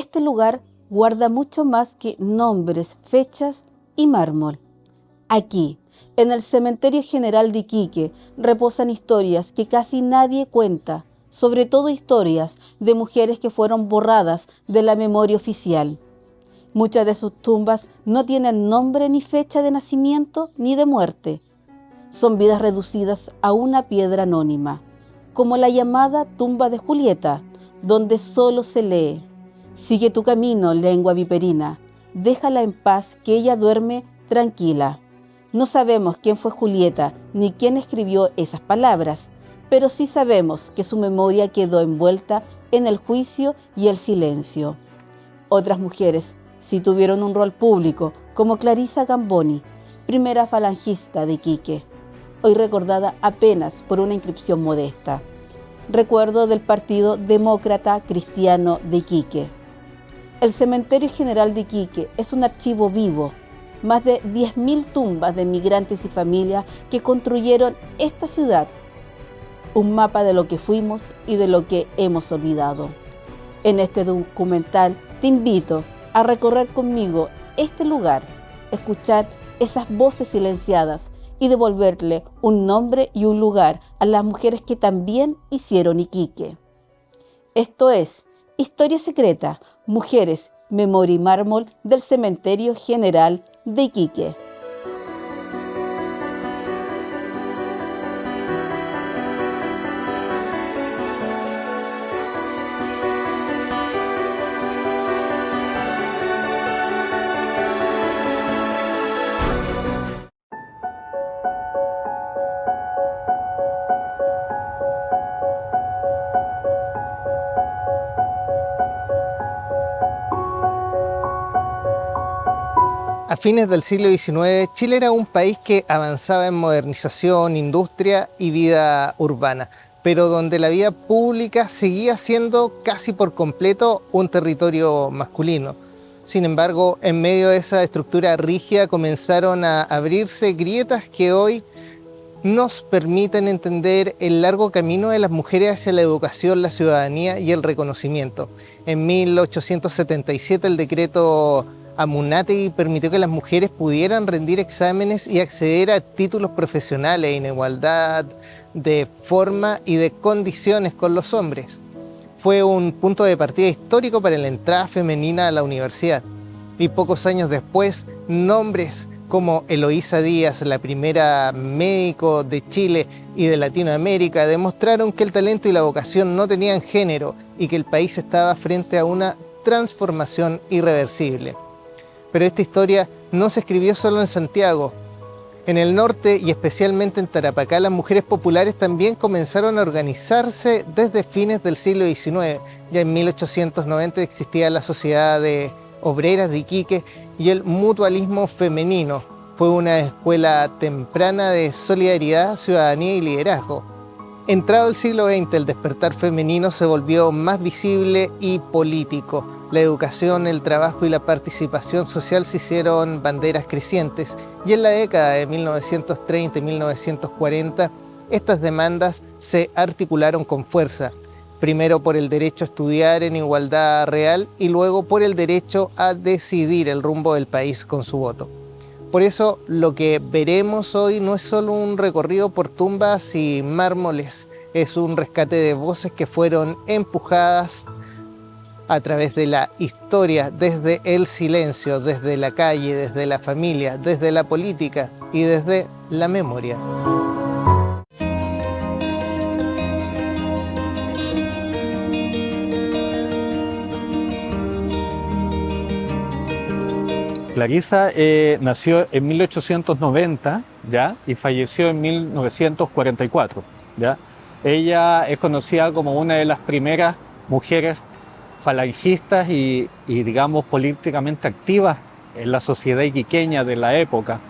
este lugar guarda mucho más que nombres, fechas y mármol. Aquí, en el Cementerio General de Iquique, reposan historias que casi nadie cuenta, sobre todo historias de mujeres que fueron borradas de la memoria oficial. Muchas de sus tumbas no tienen nombre ni fecha de nacimiento ni de muerte. Son vidas reducidas a una piedra anónima, como la llamada tumba de Julieta, donde solo se lee: sigue tu camino, lengua viperina, déjala en paz que ella duerme tranquila. No sabemos quién fue Julieta ni quién escribió esas palabras, pero sí sabemos que su memoria quedó envuelta en el juicio y el silencio. Otras mujeres sí tuvieron un rol público, como Clarisa Gamboni, primera falangista de Iquique, hoy recordada apenas por una inscripción modesta. Recuerdo del Partido Demócrata Cristiano de Iquique. El Cementerio General de Iquique es un archivo vivo, más de 10.000 tumbas de migrantes y familias que construyeron esta ciudad. Un mapa de lo que fuimos y de lo que hemos olvidado. En este documental te invito a recorrer conmigo este lugar, escuchar esas voces silenciadas y devolverle un nombre y un lugar a las mujeres que también hicieron Iquique. Esto es Historia Secreta, Mujeres, Memoria y Mármol del Cementerio General de Iquique. A fines del siglo XIX, Chile era un país que avanzaba en modernización, industria y vida urbana, pero donde la vida pública seguía siendo casi por completo un territorio masculino. Sin embargo, en medio de esa estructura rígida comenzaron a abrirse grietas que hoy nos permiten entender el largo camino de las mujeres hacia la educación, la ciudadanía y el reconocimiento. En 1877 el decreto Amunátegui permitió que las mujeres pudieran rendir exámenes y acceder a títulos profesionales en igualdad de forma y de condiciones con los hombres. Fue un punto de partida histórico para la entrada femenina a la universidad. Y pocos años después, nombres como Eloísa Díaz, la primera médico de Chile y de Latinoamérica, demostraron que el talento y la vocación no tenían género y que el país estaba frente a una transformación irreversible. Pero esta historia no se escribió solo en Santiago. En el norte y especialmente en Tarapacá, las mujeres populares también comenzaron a organizarse desde fines del siglo XIX. Ya en 1890 existía la Sociedad de Obreras de Iquique y el Mutualismo Femenino. Fue una escuela temprana de solidaridad, ciudadanía y liderazgo. Entrado el siglo XX, el despertar femenino se volvió más visible y político. La educación, el trabajo y la participación social se hicieron banderas crecientes y en la década de 1930 y 1940 estas demandas se articularon con fuerza, primero por el derecho a estudiar en igualdad real y luego por el derecho a decidir el rumbo del país con su voto. Por eso lo que veremos hoy no es solo un recorrido por tumbas y mármoles, es un rescate de voces que fueron empujadas a través de la historia, desde el silencio, desde la calle, desde la familia, desde la política y desde la memoria. Clarisa nació en 1890, ¿ya? Y falleció en 1944, ¿ya? Ella es conocida como una de las primeras mujeres falangistas y digamos políticamente activas en la sociedad iquiqueña de la época.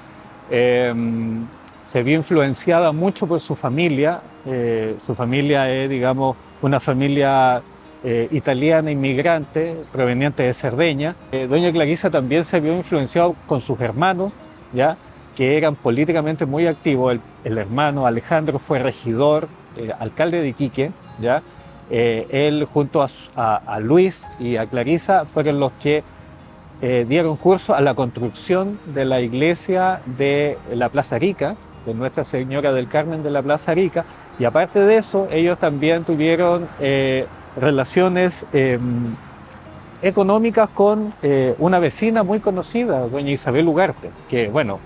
Se vio influenciada mucho por su familia. Su familia es, digamos, una familia italiana inmigrante proveniente de Cerdeña. Doña Clarisa también se vio influenciada con sus hermanos, ¿ya? Que eran políticamente muy activos. El hermano Alejandro fue regidor, alcalde de Iquique, ¿ya? Él junto a Luis y a Clarisa fueron los que dieron curso a la construcción de la iglesia de la Plaza Arica, de Nuestra Señora del Carmen de la Plaza Arica, y aparte de eso, ellos también tuvieron relaciones económicas con una vecina muy conocida, doña Isabel Ugarte, que bueno,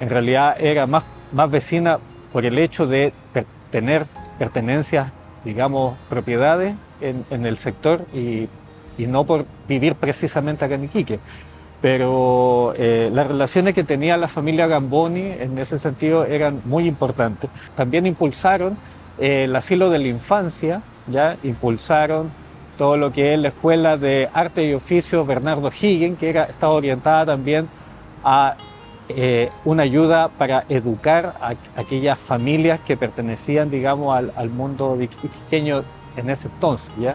en realidad era más vecina por el hecho de tener pertenencias, digamos, propiedades en el sector y no por vivir precisamente acá en Iquique. Pero las relaciones que tenía la familia Gamboni en ese sentido eran muy importantes. También impulsaron el asilo de la infancia, ¿ya? Impulsaron todo lo que es la Escuela de Arte y Oficio Bernardo Higgins, que estaba orientada también a una ayuda para educar a aquellas familias que pertenecían, digamos, al mundo iquiqueño en ese entonces, ¿ya?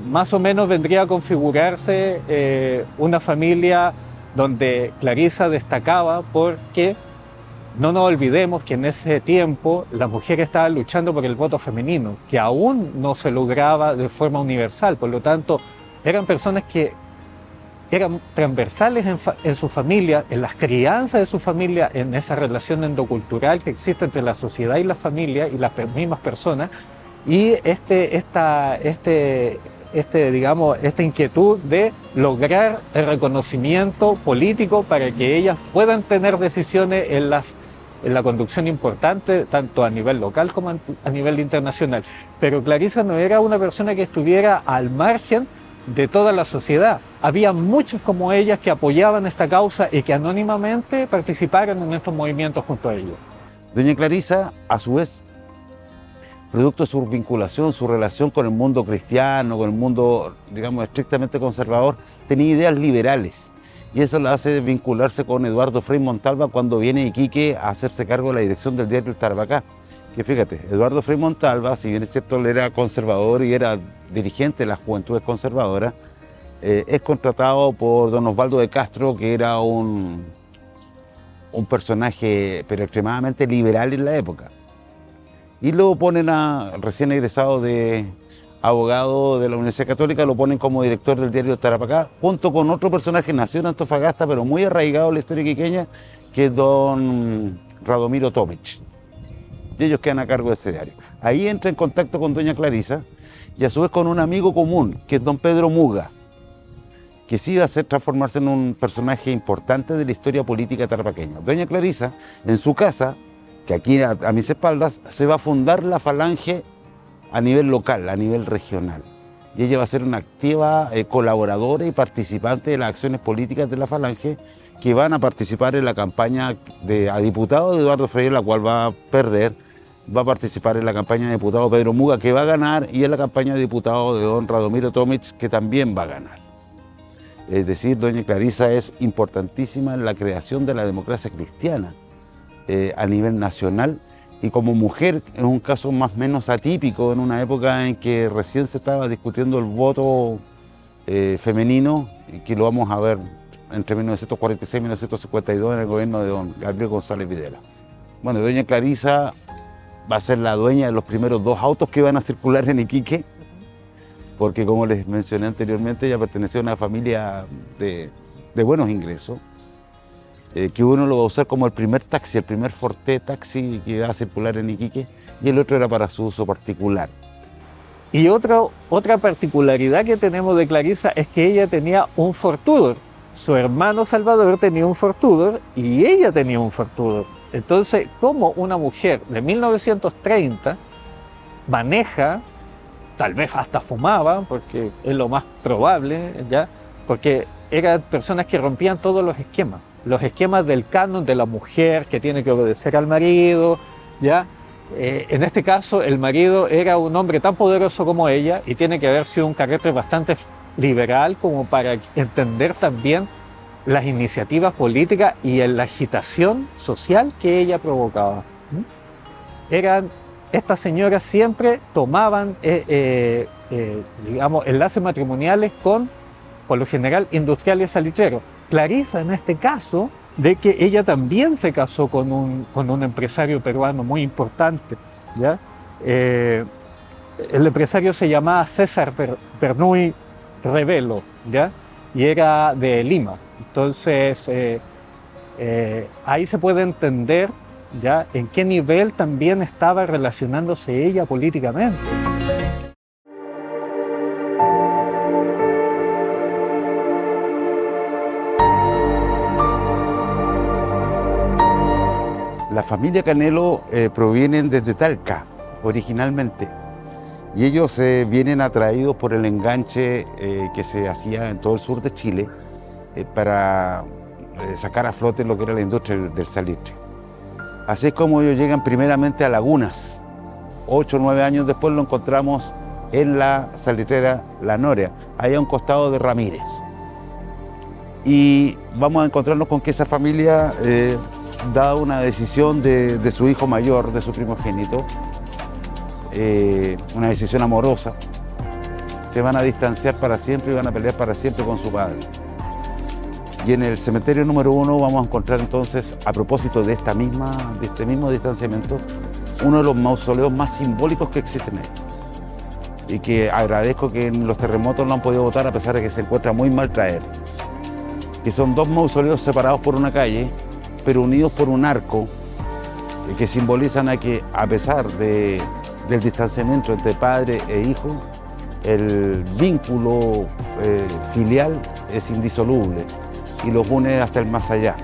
Más o menos vendría a configurarse una familia donde Clarisa destacaba porque no nos olvidemos que en ese tiempo las mujeres estaban luchando por el voto femenino, que aún no se lograba de forma universal, por lo tanto eran personas que eran transversales en su familia, en las crianzas de su familia, en esa relación endocultural que existe entre la sociedad y la familia y las mismas personas, y digamos, esta inquietud de lograr el reconocimiento político para que ellas puedan tener decisiones en la conducción importante, tanto a nivel local como a nivel internacional. Pero Clarisa no era una persona que estuviera al margen de toda la sociedad. Había muchos como ellas que apoyaban esta causa y que anónimamente participaron en estos movimientos junto a ellos. Doña Clarisa, a su vez, producto de su vinculación, su relación con el mundo cristiano, con el mundo, digamos, estrictamente conservador, tenía ideas liberales. Y eso la hace vincularse con Eduardo Frei Montalva cuando viene a Iquique a hacerse cargo de la dirección del diario El Tarapacá. Que fíjate, Eduardo Frei Montalva, si bien es cierto, él era conservador y era dirigente de las Juventudes Conservadoras, es contratado por don Osvaldo de Castro, que era un personaje pero extremadamente liberal en la época. Y luego ponen recién egresado de abogado de la Universidad Católica, lo ponen como director del diario Tarapacá, junto con otro personaje nacido en Antofagasta, pero muy arraigado en la historia iquiqueña, que es don Radomiro Tomic. Y ellos quedan a cargo de ese diario. Ahí entra en contacto con doña Clarisa y a su vez con un amigo común, que es don Pedro Muga, que sí va a transformarse en un personaje importante de la historia política tarapaqueña. Doña Clarisa, en su casa, que aquí a mis espaldas, se va a fundar la Falange a nivel local, a nivel regional. Y ella va a ser una activa colaboradora y participante de las acciones políticas de la Falange, que van a participar en la campaña a diputado de Eduardo Frei, la cual va a perder. Va a participar en la campaña de diputado Pedro Muga, que va a ganar, y en la campaña de diputado de don Radomiro Tomic, que también va a ganar. Es decir, doña Clarisa es importantísima en la creación de la democracia cristiana a nivel nacional, y como mujer es un caso más o menos atípico en una época en que recién se estaba discutiendo el voto femenino, y que lo vamos a ver entre 1946 y 1952 en el gobierno de don Gabriel González Videla. Bueno, doña Clarisa va a ser la dueña de los primeros 2 autos que van a circular en Iquique, porque como les mencioné anteriormente, ella pertenecía a una familia de buenos ingresos, que uno lo va a usar como el primer taxi, el primer Forte taxi que va a circular en Iquique, y el otro era para su uso particular. Y otra particularidad que tenemos de Clarisa es que ella tenía un Ford Tudor. Su hermano Salvador tenía un Ford Tudor y ella tenía un Ford Tudor. Entonces, ¿cómo una mujer de 1930 maneja, tal vez hasta fumaba, porque es lo más probable, ¿ya? Porque eran personas que rompían todos los esquemas del canon de la mujer que tiene que obedecer al marido, ¿ya? En este caso, el marido era un hombre tan poderoso como ella y tiene que haber sido un carácter bastante liberal como para entender también las iniciativas políticas y la agitación social que ella provocaba. Estas señoras siempre tomaban, digamos, enlaces matrimoniales con, por lo general, industriales salicheros. Clarisa, en este caso, de que ella también se casó con un empresario peruano muy importante, ¿ya? el empresario se llamaba César Bernoulli Revelo, ¿ya? Y era de Lima. Entonces, ahí se puede entender, ¿ya?, en qué nivel también estaba relacionándose ella políticamente. La familia Canelo provienen desde Talca, originalmente. Y ellos vienen atraídos por el enganche que se hacía en todo el sur de Chile para sacar a flote lo que era la industria del salitre. Así es como ellos llegan primeramente a Lagunas. 8 o 9 años después lo encontramos en la salitrera La Noria, ahí a un costado de Ramírez. Y vamos a encontrarnos con que esa familia, dada una decisión de su hijo mayor, de su primogénito, una decisión amorosa, se van a distanciar para siempre y van a pelear para siempre con su padre. Y en el cementerio número 1 vamos a encontrar entonces, a propósito de este mismo distanciamiento, uno de los mausoleos más simbólicos que existen ahí. Y que agradezco que en los terremotos lo han podido botar a pesar de que se encuentra muy mal traer. Que son 2 mausoleos separados por una calle, pero unidos por un arco, que simbolizan a que, a pesar del distanciamiento entre padre e hijo, el vínculo filial es indisoluble y los une hasta el más allá.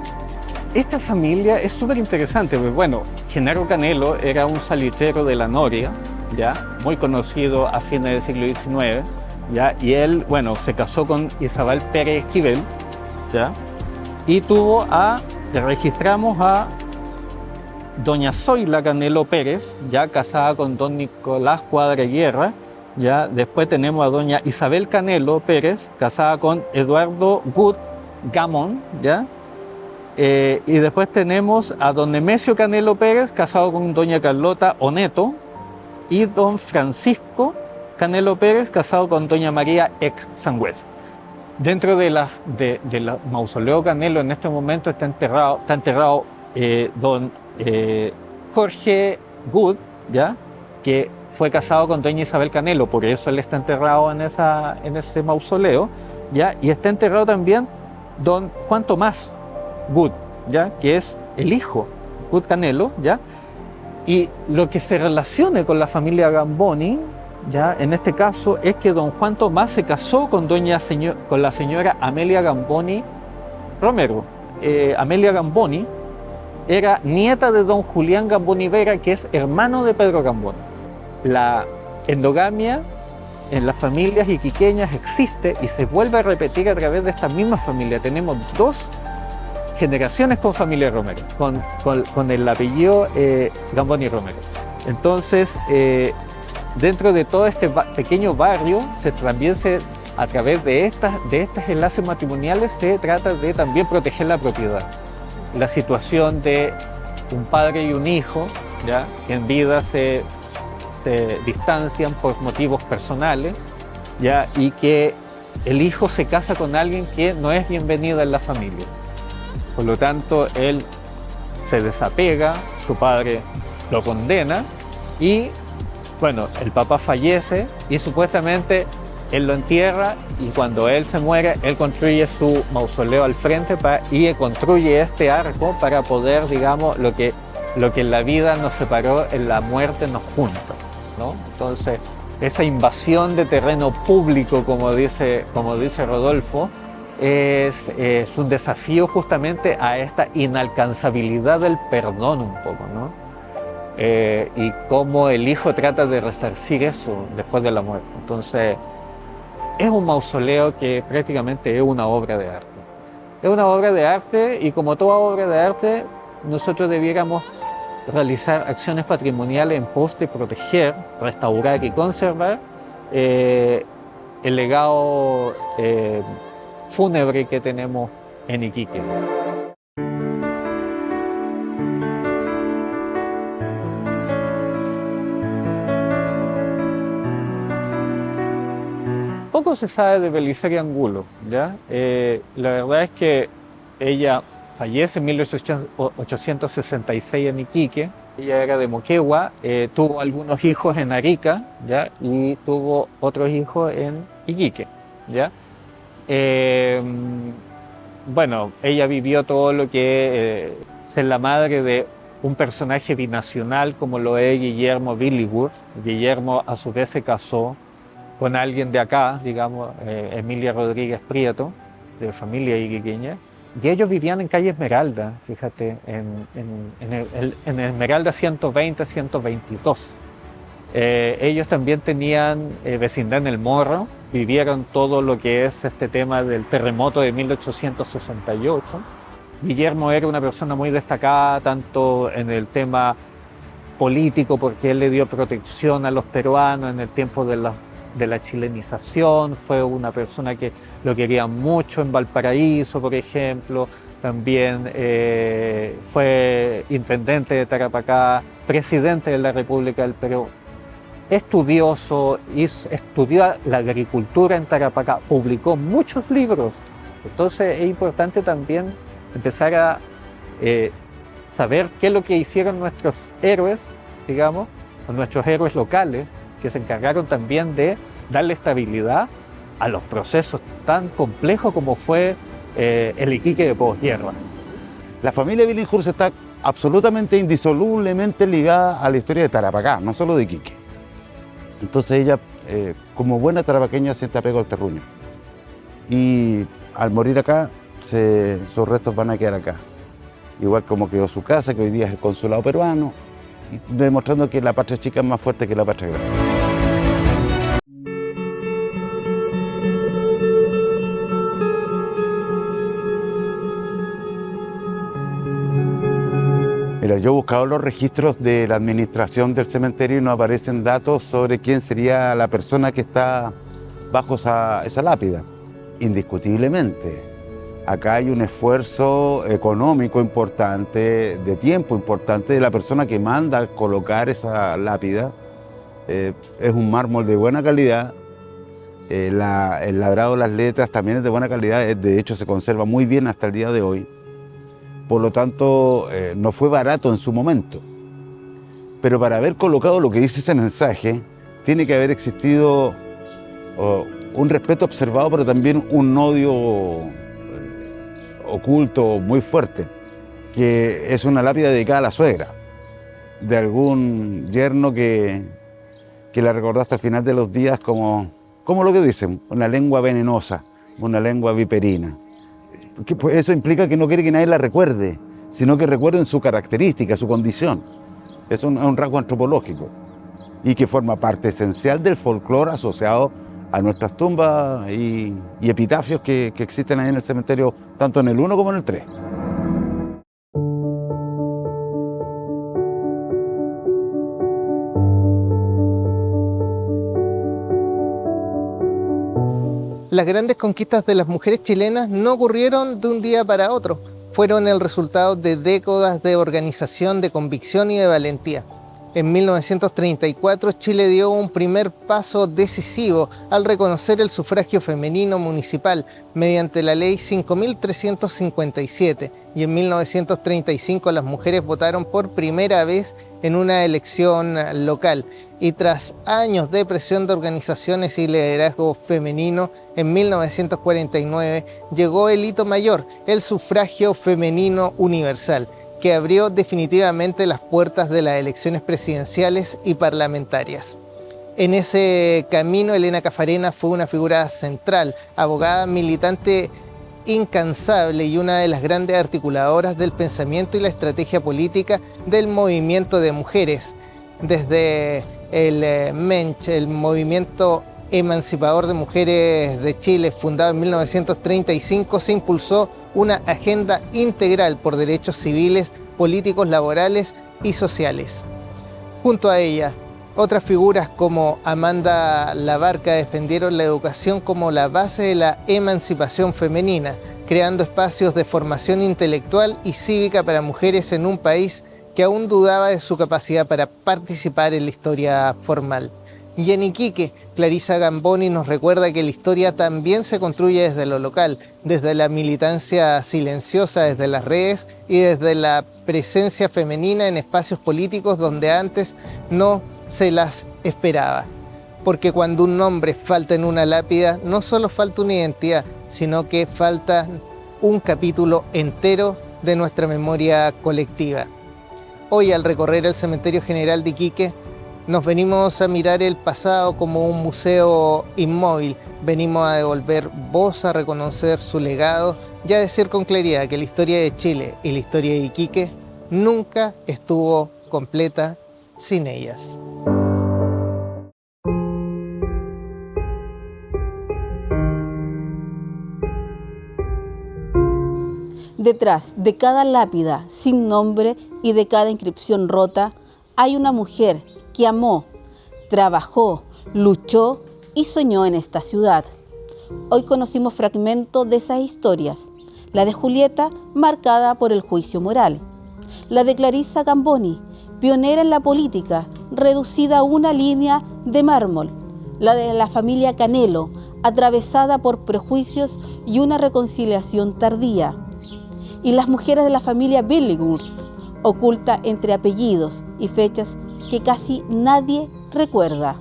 Esta familia es súper interesante, porque bueno, Genaro Canelo era un salitrero de La Noria, ¿ya?, muy conocido a fines del siglo XIX, ¿ya?, y él, bueno, se casó con Isabel Pérez Esquivel, ¿ya?, y registramos a doña Zoila Canelo Pérez, ya casada con don Nicolás Cuadra Guerra, ya. Después tenemos a doña Isabel Canelo Pérez, casada con Eduardo Gut Gamón, ya. Y después tenemos a don Nemesio Canelo Pérez, casado con doña Carlota Oneto, y don Francisco Canelo Pérez, casado con doña María Eck Sangüesa. Dentro de la mausoleo Canelo en este momento está enterrado don Jorge Good, ¿ya?, que fue casado con doña Isabel Canelo, por eso él está enterrado en ese mausoleo, ¿ya? Y está enterrado también don Juan Tomás Good, ¿ya?, que es el hijo Good Canelo, ¿ya? Y lo que se relaciona con la familia Gamboni, ya, en este caso, es que don Juan Tomás se casó con la señora Amelia Gamboni Romero. Amelia Gamboni era nieta de don Julián Gamboni Vera, que es hermano de Pedro Gamboni. La endogamia en las familias iquiqueñas existe y se vuelve a repetir a través de esta misma familia. Tenemos 2 generaciones con familia Romero, con el apellido Gamboni Romero. Entonces, dentro de todo este pequeño barrio, a través de estos enlaces matrimoniales, se trata de también proteger la propiedad. La situación de un padre y un hijo, ¿ya?, que en vida se distancian por motivos personales, ¿ya?, y que el hijo se casa con alguien que no es bienvenido en la familia. Por lo tanto, él se desapega, su padre lo condena y, bueno, el papá fallece y supuestamente él lo entierra, y cuando él se muere, él construye su mausoleo al frente y construye este arco para poder, digamos, lo que en la vida nos separó, en la muerte nos junta, ¿no? Entonces, esa invasión de terreno público, como dice Rodolfo, es un desafío justamente a esta inalcanzabilidad del perdón un poco, ¿no? Y cómo el hijo trata de resarcir eso después de la muerte. Entonces, es un mausoleo que prácticamente es una obra de arte. Es una obra de arte y, como toda obra de arte, nosotros debiéramos realizar acciones patrimoniales en pos de proteger, restaurar y conservar el legado fúnebre que tenemos en Iquique. Poco se sabe de Belisaria Angulo, ¿ya? La verdad es que ella fallece en 1866 en Iquique, Ella era de Moquegua, tuvo algunos hijos en Arica, ¿ya? Y tuvo otros hijos en Iquique, ¿ya? Bueno, ella vivió todo lo que ser la madre de un personaje binacional como lo es Guillermo Billinghurst. Guillermo a su vez se casó con alguien de acá, digamos, Emilia Rodríguez Prieto, de familia iquiqueña. Y ellos vivían en calle Esmeralda, fíjate, en Esmeralda 120, 122. Ellos también tenían vecindad en El Morro, vivieron todo lo que es este tema del terremoto de 1868. Guillermo era una persona muy destacada, tanto en el tema político, porque él le dio protección a los peruanos en el tiempo de la chilenización. Fue una persona que lo quería mucho en Valparaíso, por ejemplo. También fue intendente de Tarapacá, presidente de la República del Perú. Estudioso, estudió la agricultura en Tarapacá, publicó muchos libros. Entonces es importante también empezar a saber qué es lo que hicieron nuestros héroes, digamos, o nuestros héroes locales, que se encargaron también de darle estabilidad a los procesos tan complejos como fue el Iquique de posguerra. La familia Billinghurst está absolutamente indisolublemente ligada a la historia de Tarapacá, no solo de Iquique. Entonces ella, como buena tarapaqueña, siente apego al terruño. Y al morir acá, sus restos van a quedar acá. Igual como quedó su casa, que hoy día es el consulado peruano, y demostrando que la patria chica es más fuerte que la patria grande. Mira, yo he buscado los registros de la administración del cementerio y no aparecen datos sobre quién sería la persona que está bajo esa lápida. Indiscutiblemente, acá hay un esfuerzo económico importante, de tiempo importante de la persona que manda a colocar esa lápida. Es un mármol de buena calidad, el labrado de las letras también es de buena calidad, de hecho se conserva muy bien hasta el día de hoy. Por lo tanto, no fue barato en su momento. Pero para haber colocado lo que dice ese mensaje, tiene que haber existido un respeto observado, pero también un odio oculto muy fuerte, que es una lápida dedicada a la suegra, de algún yerno que la recordó hasta el final de los días como lo que dicen, una lengua venenosa, una lengua viperina. Pues eso implica que no quiere que nadie la recuerde, sino que recuerden su característica, su condición. Es un rasgo antropológico y que forma parte esencial del folclore asociado a nuestras tumbas y epitafios que existen ahí en el cementerio, tanto en el 1 como en el 3. Las grandes conquistas de las mujeres chilenas no ocurrieron de un día para otro, fueron el resultado de décadas de organización, de convicción y de valentía. En 1934 Chile dio un primer paso decisivo al reconocer el sufragio femenino municipal mediante la ley 5.357 y en 1935 las mujeres votaron por primera vez en una elección local y tras años de presión de organizaciones y liderazgo femenino, en 1949 llegó el hito mayor, el sufragio femenino universal, que abrió definitivamente las puertas de las elecciones presidenciales y parlamentarias. En ese camino, Elena Caffarena fue una figura central, abogada, militante incansable y una de las grandes articuladoras del pensamiento y la estrategia política del movimiento de mujeres. Desde el MENCH, el Movimiento Emancipador de Mujeres de Chile, fundado en 1935, se impulsó una agenda integral por derechos civiles, políticos, laborales y sociales. Junto a ella, otras figuras como Amanda Labarca defendieron la educación como la base de la emancipación femenina, creando espacios de formación intelectual y cívica para mujeres en un país que aún dudaba de su capacidad para participar en la historia formal. Y en Iquique, Clarisa Gamboni nos recuerda que la historia también se construye desde lo local, desde la militancia silenciosa, desde las redes y desde la presencia femenina en espacios políticos donde antes no se las esperaba. Porque cuando un nombre falta en una lápida, no solo falta una identidad, sino que falta un capítulo entero de nuestra memoria colectiva. Hoy, al recorrer el Cementerio General de Iquique, nos venimos a mirar el pasado como un museo inmóvil. Venimos a devolver voz, a reconocer su legado y a decir con claridad que la historia de Chile y la historia de Iquique nunca estuvo completa sin ellas. Detrás de cada lápida sin nombre y de cada inscripción rota, hay una mujer que amó, trabajó, luchó y soñó en esta ciudad. Hoy conocimos fragmentos de esas historias. La de Julieta, marcada por el juicio moral. La de Clarisa Gamboni, pionera en la política, reducida a una línea de mármol. La de la familia Canelo, atravesada por prejuicios y una reconciliación tardía. Y las mujeres de la familia Billinghurst, oculta entre apellidos y fechas que casi nadie recuerda.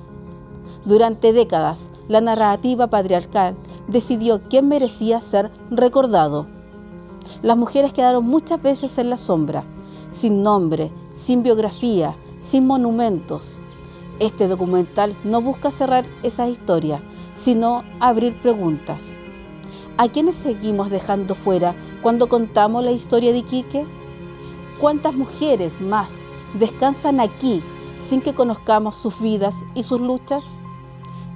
Durante décadas, la narrativa patriarcal decidió quién merecía ser recordado. Las mujeres quedaron muchas veces en la sombra, sin nombre, sin biografía, sin monumentos. Este documental no busca cerrar esas historias, sino abrir preguntas. ¿A quiénes seguimos dejando fuera cuando contamos la historia de Iquique? ¿Cuántas mujeres más descansan aquí sin que conozcamos sus vidas y sus luchas?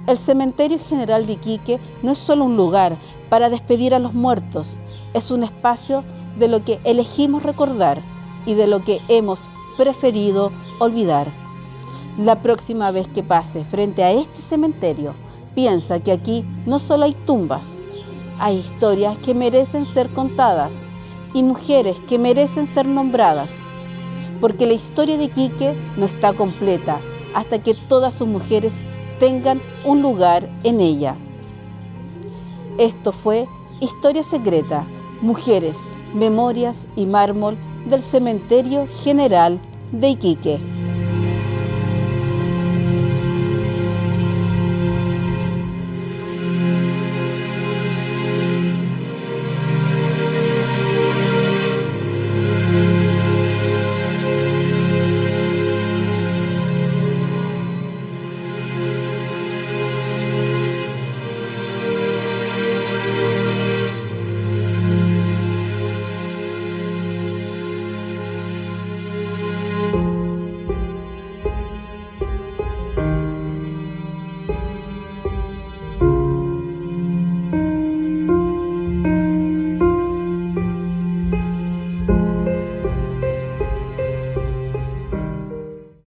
El Cementerio General de Iquique no es solo un lugar para despedir a los muertos, es un espacio de lo que elegimos recordar y de lo que hemos preferido olvidar. La próxima vez que pase frente a este cementerio, piensa que aquí no solo hay tumbas, hay historias que merecen ser contadas y mujeres que merecen ser nombradas, porque la historia de Iquique no está completa hasta que todas sus mujeres tengan un lugar en ella. Esto fue Historia Secreta, Mujeres, Memorias y Mármol del Cementerio General de Iquique.